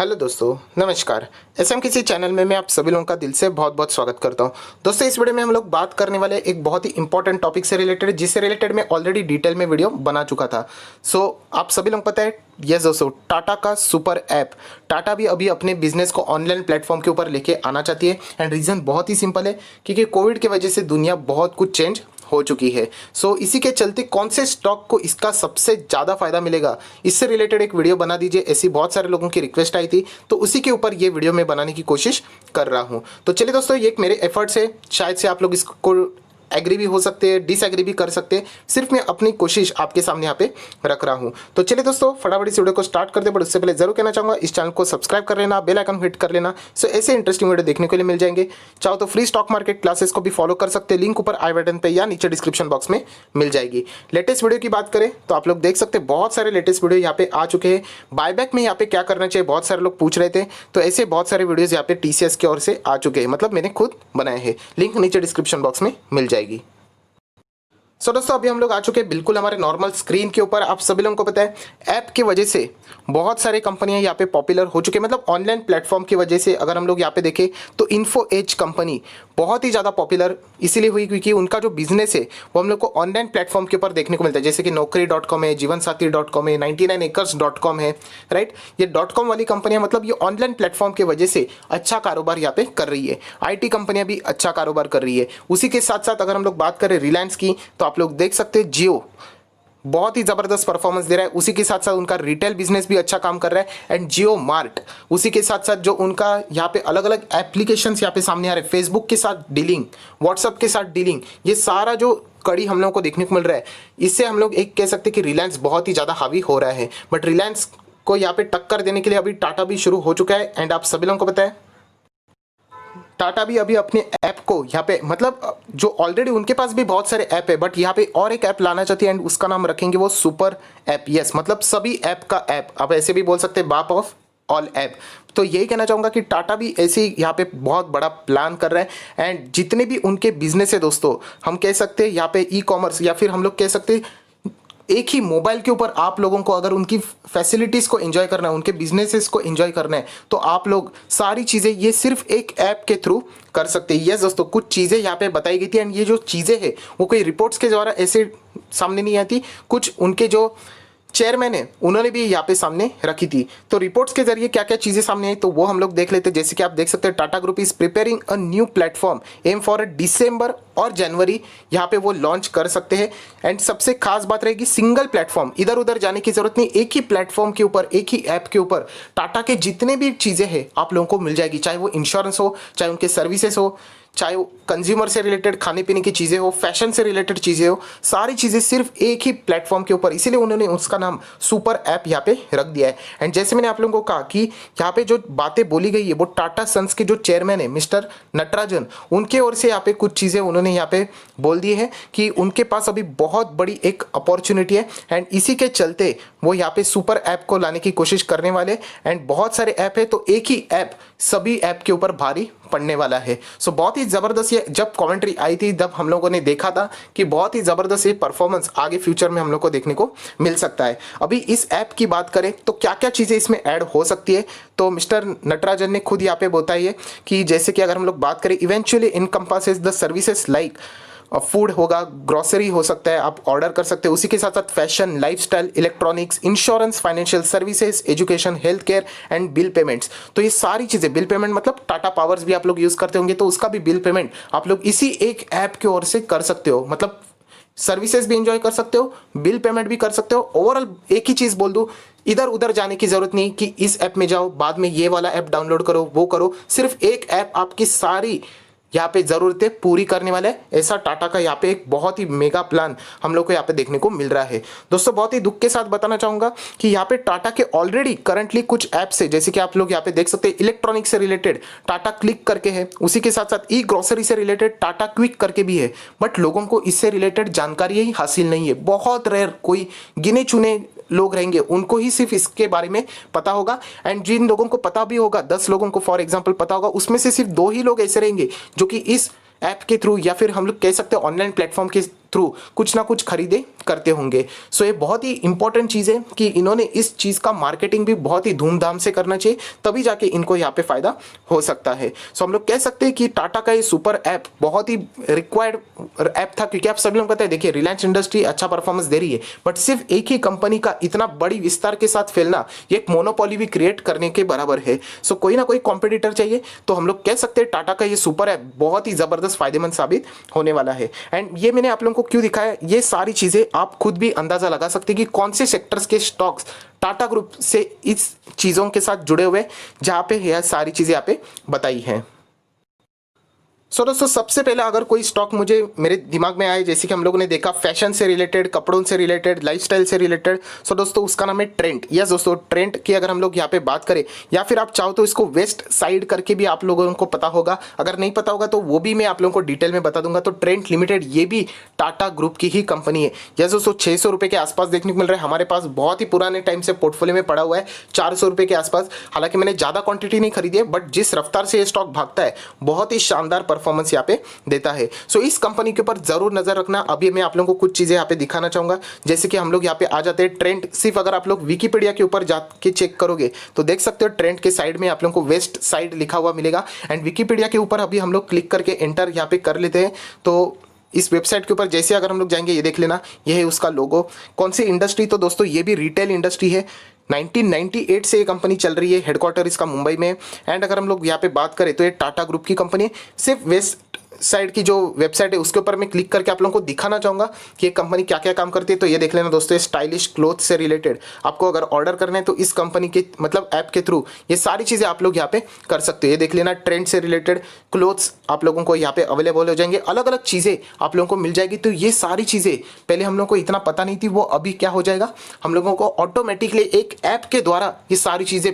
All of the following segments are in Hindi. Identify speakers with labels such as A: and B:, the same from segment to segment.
A: हेलो दोस्तों, नमस्कार। एसएम किसी चैनल में मैं आप सभी लोगों का दिल से बहुत बहुत स्वागत करता हूं। दोस्तों, इस वीडियो में हम लोग बात करने वाले एक बहुत ही इंपॉर्टेंट टॉपिक से रिलेटेड, जिससे रिलेटेड मैं ऑलरेडी डिटेल में वीडियो बना चुका था। आप सभी लोग पता है, यस दोस्तों, टाटा का सुपर ऐप, टाटा भी अभी अपने बिजनेस को ऑनलाइन प्लेटफॉर्म के ऊपर लेके आना चाहती है। एंड रीज़न बहुत ही सिंपल है, क्योंकि कोविड की वजह से दुनिया बहुत कुछ चेंज हो चुकी है। इसी के चलते कौन से स्टॉक को इसका सबसे ज़्यादा फायदा मिलेगा, इससे रिलेटेड एक वीडियो बना दीजिए। ऐसी बहुत सारे लोगों की रिक्वेस्ट आई थी, तो उसी के ऊपर ये वीडियो मैं बनाने की कोशिश कर रहा हूँ। तो चलिए दोस्तों, ये एक मेरे एफर्ट्स है। शायद से आप लोग इसको एग्री भी हो सकते हैं, डिसएग्री भी कर सकते हैं। सिर्फ मैं अपनी कोशिश आपके सामने यहाँ पे रख रहा हूँ। तो चलिए दोस्तों, फटाफट इस वीडियो को स्टार्ट करते हैं। बट उससे पहले जरूर कहना चाहूँगा, इस चैनल को सब्सक्राइब कर लेना, बेल आइकन हिट कर लेना। ऐसे इंटरेस्टिंग वीडियो देखने के लिए मिल जाएंगे। चाहो तो फ्री स्टॉक मार्केट क्लासेस को भी फॉलो कर सकते हैं, लिंक ऊपर आई बटन पे या नीचे डिस्क्रिप्शन बॉक्स में मिल जाएगी। लेटेस्ट वीडियो की बात करें तो आप लोग देख सकते हैं, बहुत सारे लेटेस्ट वीडियो यहाँ पे आ चुके हैं। बायबैक में यहाँ पे क्या करना चाहिए, बहुत सारे लोग पूछ रहे थे। तो ऐसे बहुत सारे वीडियोज यहाँ पे टीसीएस की ओर से आ चुके हैं, मतलब मैंने खुद बनाए हैं। लिंक नीचे डिस्क्रिप्शन बॉक्स में मिल जाएगी। दोस्तों, अभी हम लोग आ चुके हैं बिल्कुल हमारे नॉर्मल स्क्रीन के ऊपर। आप सभी लोगों को पता है, ऐप की वजह से बहुत सारे कंपनियां यहाँ पे पॉपुलर हो चुके हैं, मतलब ऑनलाइन प्लेटफॉर्म की वजह से। अगर हम लोग यहाँ पे देखें तो इन्फो एज कंपनी बहुत ही ज़्यादा पॉपुलर इसीलिए हुई क्योंकि उनका जो बिजनेस है वो हम लोग को ऑनलाइन प्लेटफॉर्म के ऊपर देखने को मिलता है। जैसे कि Naukri.com है, जीवनसाथी.com है, 99acres.com है, राइट। ये .com वाली कंपनियां, मतलब ये ऑनलाइन प्लेटफॉर्म की वजह से अच्छा कारोबार यहाँ पे कर रही है। IT कंपनियां भी अच्छा कारोबार कर रही है। उसी के साथ साथ अगर हम लोग बात करें रिलायंस की, तो आप लोग देख सकते हैं जियो बहुत ही ज़बरदस्त परफॉर्मेंस दे रहा है। उसी के साथ साथ उनका रिटेल बिजनेस भी अच्छा काम कर रहा है। एंड जियो मार्ट, उसी के साथ साथ जो उनका यहाँ पे अलग अलग एप्लीकेशंस यहाँ पे सामने आ रहे हैं, फेसबुक के साथ डीलिंग, व्हाट्सअप के साथ डीलिंग, ये सारा जो कड़ी हम लोगों को देखने को मिल रहा है, इससे हम लोग एक कह सकते हैं कि रिलायंस बहुत ही ज़्यादा हावी हो रहा है। बट रिलायंस को यहाँ पे टक्कर देने के लिए अभी टाटा भी शुरू हो चुका है। एंड आप सभी लोगों को पता है, टाटा भी अभी अपने ऐप को यहाँ पे, मतलब जो ऑलरेडी उनके पास भी बहुत सारे ऐप है, बट यहाँ पे और एक ऐप लाना चाहती है। एंड उसका नाम रखेंगे वो सुपर ऐप। यस, मतलब सभी ऐप का ऐप, आप ऐसे भी बोल सकते हैं, बाप ऑफ ऑल ऐप। तो यही कहना चाहूँगा कि टाटा भी ऐसे ही यहाँ पे बहुत बड़ा प्लान कर रहा है। एंड जितने भी उनके बिजनेस है दोस्तों, हम कह सकते हैं यहाँ पे ई कॉमर्स, या फिर हम लोग कह सकते हैं एक ही मोबाइल के ऊपर आप लोगों को अगर उनकी फैसिलिटीज़ को एंजॉय करना है, उनके बिजनेसेस को एंजॉय करना है, तो आप लोग सारी चीज़ें ये सिर्फ एक ऐप के थ्रू कर सकते हैं। यस दोस्तों, कुछ चीज़ें यहाँ पे बताई गई थी। एंड ये जो चीज़ें हैं वो कोई रिपोर्ट्स के द्वारा ऐसे सामने नहीं आती, कुछ उनके जो चेयरमैन है उन्होंने भी यहाँ पे सामने रखी थी। तो रिपोर्ट्स के जरिए क्या क्या चीज़ें सामने आई, तो वो हम लोग देख लेते हैं। जैसे कि आप देख सकते हैं, Tata group is preparing a new platform M for December और जनवरी, यहाँ पे वो लॉन्च कर सकते हैं। एंड सबसे खास बात रहेगी सिंगल प्लेटफॉर्म, इधर उधर जाने की जरूरत नहीं, एक ही प्लेटफॉर्म के ऊपर, एक ही ऐप के ऊपर टाटा के जितने भी चीज़ें हैं आप लोगों को मिल जाएगी। चाहे वो इंश्योरेंस हो, चाहे उनके सर्विसेज हो, चाहे वो कंज्यूमर से रिलेटेड खाने पीने की चीज़ें हो, फैशन से रिलेटेड चीज़ें हो, सारी चीज़ें सिर्फ एक ही प्लेटफॉर्म के ऊपर। इसीलिए उन्होंने उसका नाम सुपर ऐप यहाँ पे रख दिया है। एंड जैसे मैंने आप लोगों को कहा कि यहाँ पे जो बातें बोली गई है वो टाटा सन्स के जो चेयरमैन है मिस्टर नटराजन, उनके ओर से यहाँ पे कुछ चीज़ें उन्होंने यहाँ पे बोल दी है कि उनके पास अभी बहुत बड़ी एक अपॉर्चुनिटी है। एंड इसी के चलते वो यहाँ पे सुपर ऐप को लाने की कोशिश करने वाले। एंड बहुत सारे ऐप है, तो एक ही ऐप सभी ऐप के ऊपर भारी पड़ने वाला है। बहुत ही ज़बरदस्त ये जब कमेंट्री आई थी, तब हम लोगों ने देखा था कि बहुत ही ज़बरदस्त ये परफॉर्मेंस आगे फ्यूचर में हम लोग को देखने को मिल सकता है। अभी इस ऐप की बात करें तो क्या क्या चीज़ें इसमें ऐड हो सकती है, तो मिस्टर नटराजन ने खुद यहाँ पे बताई है कि जैसे कि अगर हम लोग बात करें, eventually encompasses the services like food होगा, ग्रोसरी हो सकता है, आप ऑर्डर कर सकते हैं। उसी के साथ साथ fashion, lifestyle, electronics, insurance, financial services, education, health care and bill payments. तो ये सारी चीज़ें, बिल पेमेंट मतलब टाटा पावर्स भी आप लोग यूज़ करते होंगे, तो उसका भी बिल पेमेंट आप लोग इसी एक ऐप की ओर से कर सकते हो। मतलब सर्विसेज भी इंजॉय कर सकते हो, बिल पेमेंट भी कर सकते हो। ओवरऑल एक ही चीज़ बोल दूँ, इधर उधर जाने की जरूरत नहीं कि इस ऐप में जाओ, बाद में ये वाला ऐप डाउनलोड करो, वो करो। सिर्फ एक ऐप आपकी सारी यहाँ पे ज़रूरतें पूरी करने वाला है। ऐसा टाटा का यहाँ पे एक बहुत ही मेगा प्लान हम लोग को यहाँ पे देखने को मिल रहा है। दोस्तों, बहुत ही दुख के साथ बताना चाहूँगा कि यहाँ पे टाटा के ऑलरेडी करंटली कुछ ऐप्स है, जैसे कि आप लोग यहाँ पे देख सकते हैं, इलेक्ट्रॉनिक से रिलेटेड टाटा क्लिक करके है, उसी के साथ साथ ई ग्रोसरी से रिलेटेड टाटा क्विक करके भी है। बट लोगों को इससे रिलेटेड जानकारी ही हासिल नहीं है। बहुत रेयर, कोई गिने चुने लोग रहेंगे, उनको ही सिर्फ इसके बारे में पता होगा। एंड जिन लोगों को पता भी होगा, 10 लोगों को फॉर एग्जांपल पता होगा, उसमें से सिर्फ 2 ही लोग ऐसे रहेंगे जो कि इस ऐप के थ्रू, या फिर हम लोग कह सकते हैं ऑनलाइन प्लेटफॉर्म के थ्रू कुछ ना कुछ खरीदे करते होंगे। सो ये बहुत ही इंपॉर्टेंट चीज़ है कि इन्होंने इस चीज़ का मार्केटिंग भी बहुत ही धूमधाम से करना चाहिए, तभी जाके इनको यहाँ पे फायदा हो सकता है। सो हम लोग कह सकते हैं कि टाटा का ये सुपर ऐप बहुत ही रिक्वायर्ड ऐप था, क्योंकि आप सभी लोग पता है, देखिए रिलायंस इंडस्ट्री अच्छा परफॉर्मेंस दे रही है, बट सिर्फ एक ही कंपनी का इतना बड़ी विस्तार के साथ फैलना ये एक मोनोपोली भी क्रिएट करने के बराबर है। सो कोई ना कोई कॉम्पिटिटर चाहिए, तो हम लोग कह सकते हैं टाटा का ये सुपर ऐप बहुत ही जबरदस्त फायदेमंद साबित होने वाला है। एंड ये मैंने आप लोगों को क्यों दिखाया, ये सारी चीजें आप खुद भी अंदाजा लगा सकते हैं कि कौन से सेक्टर्स के स्टॉक्स टाटा ग्रुप से इस चीजों के साथ जुड़े हुए, जहां पे यह सारी चीजें यहाँ पे बताई हैं। सो दोस्तों सबसे पहले अगर कोई स्टॉक मुझे मेरे दिमाग में आए, जैसे कि हम लोगों ने देखा फैशन से रिलेटेड, कपड़ों से रिलेटेड, लाइफस्टाइल से रिलेटेड, सो दोस्तों उसका नाम है ट्रेंड। यस दोस्तों, ट्रेंड की अगर हम लोग यहाँ पे बात करें, या फिर आप चाहो तो इसको वेस्ट साइड करके भी आप लोगों को पता होगा, अगर नहीं पता होगा तो वो भी मैं आप लोगों को डिटेल में बता दूंगा। तो ट्रेंड लिमिटेड ये भी टाटा ग्रुप की ही कंपनी है। यस दोस्तों, 600 रुपये के आसपास देखने को मिल रहा है हमारे पास, बहुत ही पुराने टाइम से पोर्टफोलियो में पड़ा हुआ है 400 रुपये के आसपास। हालांकि मैंने ज़्यादा क्वांटिटी नहीं खरीदी है, बट जिस रफ्तार से ये स्टॉक भागता है बहुत ही शानदार परफॉर्मेंस यहाँ पे देता है। सो इस कंपनी के ऊपर जरूर नजर रखना। अभी मैं आप लोगों को कुछ चीजें यहाँ पे दिखाना चाहूंगा, जैसे कि हम लोग यहाँ पे आ जाते हैं ट्रेंड। सिर्फ अगर आप लोग विकिपीडिया के ऊपर जाके चेक करोगे तो देख सकते हो ट्रेंड के साइड में आप लोगों को वेस्ट साइड लिखा हुआ मिलेगा। एंड विकिपीडिया के ऊपर अभी हम लोग क्लिक करके एंटर यहाँ पे कर लेते हैं, तो इस वेबसाइट के ऊपर जैसे अगर हम लोग जाएंगे, ये देख लेना, ये है उसका लोगो। कौन सी इंडस्ट्री, तो दोस्तों ये भी रिटेल इंडस्ट्री है। 1998 से ये कंपनी चल रही है, हेडक्वार्टर इसका मुंबई में। एंड अगर हम लोग यहाँ पे बात करें तो ये टाटा ग्रुप की कंपनी है। सिर्फ वेस्ट साइड की जो वेबसाइट है उसके ऊपर मैं क्लिक करके आप लोगों को दिखाना चाहूंगा कि ये कंपनी क्या क्या काम करती है। तो ये देख लेना दोस्तों, स्टाइलिश क्लोथ से रिलेटेड आपको अगर ऑर्डर करना है तो इस कंपनी के मतलब ऐप के थ्रू ये सारी चीज़ें आप लोग यहाँ पे कर सकते हो। ये देख लेना, ट्रेंड से रिलेटेड क्लोथ्स आप लोगों को यहाँ पे अवेलेबल हो जाएंगे, अलग अलग चीज़ें आप लोगों को मिल जाएगी। तो ये सारी चीज़ें पहले हम लोग को इतना पता नहीं थी, वो अभी क्या हो जाएगा, हम लोगों को ऑटोमेटिकली एक ऐप के द्वारा ये सारी चीज़ें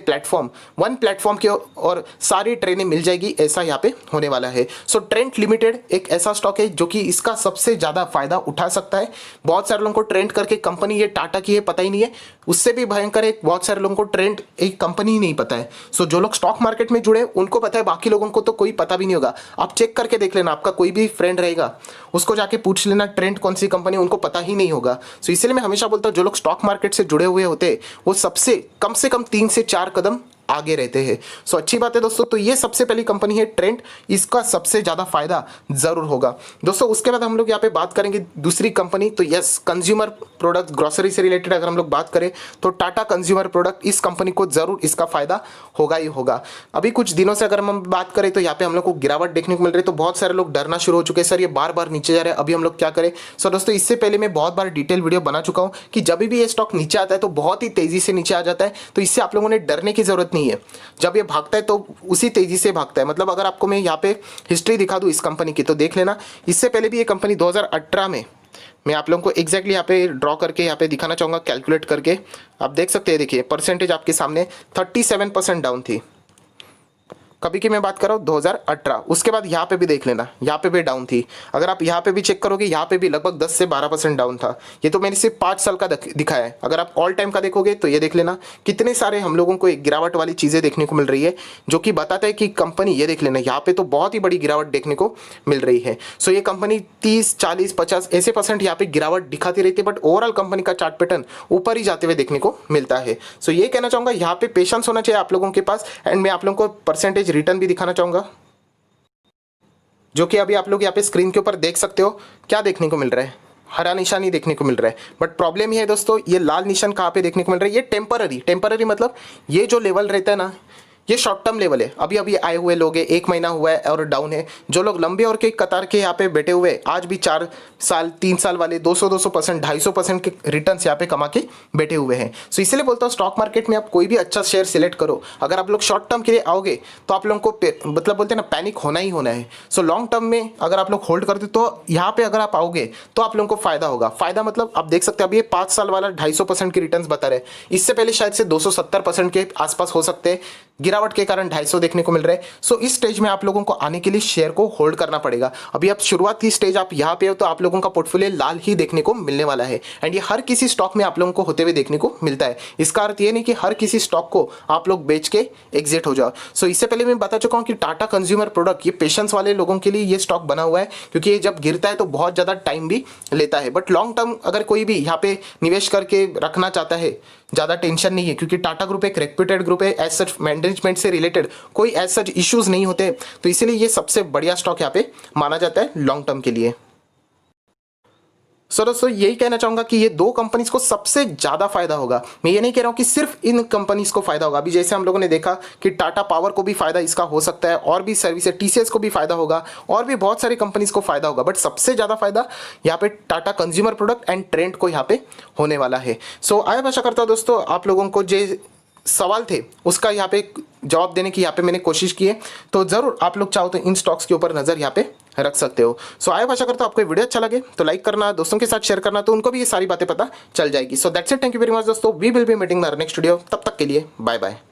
A: वन प्लेटफॉर्म के और सारी ट्रेनें मिल जाएगी, ऐसा यहाँ पे होने वाला है। सो ट्रेंड लिमिटेड एक ऐसा स्टॉक है जो कि इसका सबसे ज़्यादा फायदा उठा सकता है। बहुत सारे लोगों को ट्रेंड करके कंपनी ये टाटा की है पता ही नहीं है, उससे भी भयंकर है बहुत सारे लोगों को ट्रेंड एक कंपनी ही नहीं पता है। सो जो लोग स्टॉक मार्केट में जुड़े उनको पता है, बाकी लोगों को तो कोई पता भी नहीं होगा। आप चेक करके देख लेना, आपका कोई भी फ्रेंड रहेगा उसको जाके पूछ लेना ट्रेंड कौन सी कंपनी, उनको पता ही नहीं होगा। सो इसलिए मैं हमेशा बोलता हूँ जो लोग स्टॉक मार्केट से जुड़े हुए होते हैं वो सबसे कम से कम 3 से 4 कदम आगे रहते हैं। सो अच्छी बात है दोस्तों। तो ये सबसे पहली कंपनी है ट्रेंड, इसका सबसे ज़्यादा फायदा जरूर होगा दोस्तों। उसके बाद हम लोग यहाँ पे बात करेंगे दूसरी कंपनी, तो यस कंज्यूमर प्रोडक्ट ग्रोसरी से रिलेटेड अगर हम लोग बात करें तो टाटा कंज्यूमर प्रोडक्ट, इस कंपनी को जरूर इसका फायदा होगा ही होगा। अभी कुछ दिनों से अगर हम बात करें तो यहाँ पे हम लोग को गिरावट देखने को मिल रही है, तो बहुत सारे लोग डरना शुरू हो चुके हैं, सर ये बार बार नीचे जा रहा है, अभी हम लोग क्या करें। सो दोस्तों इससे पहले मैं बहुत बार डिटेल वीडियो बना चुका हूँ कि जब भी ये स्टॉक नीचे आता है तो बहुत ही तेजी से नीचे आ जाता है, तो इससे आप लोगों ने डरने की जरूरत नहीं है। जब ये भागता है तो उसी तेजी से भागता है। मतलब अगर आपको मैं यहाँ पे हिस्ट्री दिखा दूँ इस कंपनी की तो देख लेना, इससे पहले भी ये कंपनी 2018 में, मैं आप लोगों को एग्जैक्टली यहाँ पे ड्रॉ करके यहाँ पे दिखाना चाहूँगा कैलकुलेट करके, आप देख सकते हैं। देखिए परसेंटेज आपके सामने 37% डाउन थी कभी की मैं बात कर रहा हूँ 2018। उसके बाद यहाँ पे भी देख लेना, यहाँ पे भी डाउन थी। अगर आप यहाँ पे भी चेक करोगे यहाँ पे भी लगभग 10 से 12% डाउन था। ये तो मैंने सिर्फ 5 साल का दिखा है। अगर आप ऑल टाइम का देखोगे तो ये देख लेना कितने सारे हम लोगों को एक गिरावट वाली चीज़ें देखने को मिल रही है, जो कि बताता है कि कंपनी, ये देख लेना यहाँ पे तो बहुत ही बड़ी गिरावट देखने को मिल रही है। सो ये कंपनी 30, 40, 50 ऐसे % यहाँ पे गिरावट दिखाती रहती है, बट ओवरऑल कंपनी का चार्ट पैटर्न ऊपर ही जाते हुए देखने को मिलता है। सो ये कहना चाहूँगा यहाँ पे पेशेंस होना चाहिए आप लोगों के पास। एंड मैं आप लोगों को परसेंटेज रिटर्न भी दिखाना चाहूंगा, जो कि अभी आप लोग यहाँ पे स्क्रीन के ऊपर देख सकते हो। क्या देखने को मिल रहा है, हरा निशान ही देखने को मिल रहा है, बट प्रॉब्लम ये है दोस्तों, ये लाल निशान कहाँ पे देखने को मिल रहा है, ये टेम्पररी मतलब ये जो लेवल रहता है ना, ये शॉर्ट टर्म लेवल है। अभी अभी आए हुए लोग हैं, 1 महीना हुआ है और डाउन है। जो लोग लंबे और के कतार के यहाँ पे बैठे हुए, आज भी 4 साल 3 साल वाले 200% 250% के रिटर्न्स यहाँ पे कमा के बैठे हुए हैं। सो इसलिए बोलता हूँ स्टॉक मार्केट में आप कोई भी अच्छा शेयर सिलेक्ट करो, अगर आप लोग शॉर्ट टर्म के लिए आओगे तो आप लोगों को मतलब बोलते हैं ना पैनिक होना ही होना है। सो लॉन्ग टर्म में अगर आप लोग होल्ड करते तो यहाँ पे अगर आप आओगे तो आप लोगों को फायदा होगा। फायदा मतलब आप देख सकते हैं अभी ये 5 साल वाला 250% की रिटर्न्स बता रहे हैं, इससे पहले शायद से 270% के आसपास हो सकते हैं गिरावट के कारण 250 देखने को मिल रहा है। सो इस स्टेज में आप लोगों को आने के लिए शेयर को होल्ड करना पड़ेगा। अभी आप शुरुआती स्टेज आप यहाँ पे हो तो आप लोगों का पोर्टफोलियो लाल ही देखने को मिलने वाला है, एंड ये हर किसी स्टॉक में आप लोगों को होते हुए देखने को मिलता है। इसका अर्थ ये नहीं कि हर किसी स्टॉक को आप लोग बेच के एग्जिट हो जाओ। सो इससे पहले मैं बता चुका हूँ कि टाटा कंज्यूमर प्रोडक्ट ये पेशेंस वाले लोगों के लिए ये स्टॉक बना हुआ है, क्योंकि ये जब गिरता है तो बहुत ज़्यादा टाइम भी लेता है। बट लॉन्ग टर्म अगर कोई भी यहाँ पे निवेश करके रखना चाहता है, ज़्यादा टेंशन नहीं है, क्योंकि टाटा ग्रुप एक रेप्यूटेड ग्रुप है। एज सच मैनेजमेंट से रिलेटेड कोई एज सच इश्यूज नहीं होते, तो इसीलिए ये सबसे बढ़िया स्टॉक यहाँ पे माना जाता है लॉन्ग टर्म के लिए। सो दोस्तों यही कहना चाहूंगा कि ये दो कंपनीज को सबसे ज़्यादा फायदा होगा। मैं ये नहीं कह रहा हूँ कि सिर्फ इन कंपनीज को फायदा होगा। अभी जैसे हम लोगों ने देखा कि टाटा पावर को भी फायदा इसका हो सकता है, और भी सर्विस टीसीएस को भी फायदा होगा, और भी बहुत सारी कंपनीज को फायदा होगा, बट सबसे ज़्यादा फायदा यहाँ पे Tata consumer product and trend को यहाँ पे होने वाला है। सो आई आशा करता हूँ दोस्तों आप लोगों को जो सवाल थे उसका यहाँ पे जवाब देने की यहाँ पे मैंने कोशिश की है। तो ज़रूर आप लोग चाहो तो इन स्टॉक्स के ऊपर नज़र यहाँ पे रख सकते हो। सो आया आशा करता हूँ आपको वीडियो अच्छा लगे तो लाइक करना, दोस्तों के साथ शेयर करना, तो उनको भी ये सारी बातें पता चल जाएगी। So that's it, thank you very much दोस्तों, we will be meeting in our next video. तब तक के लिए बाय बाय।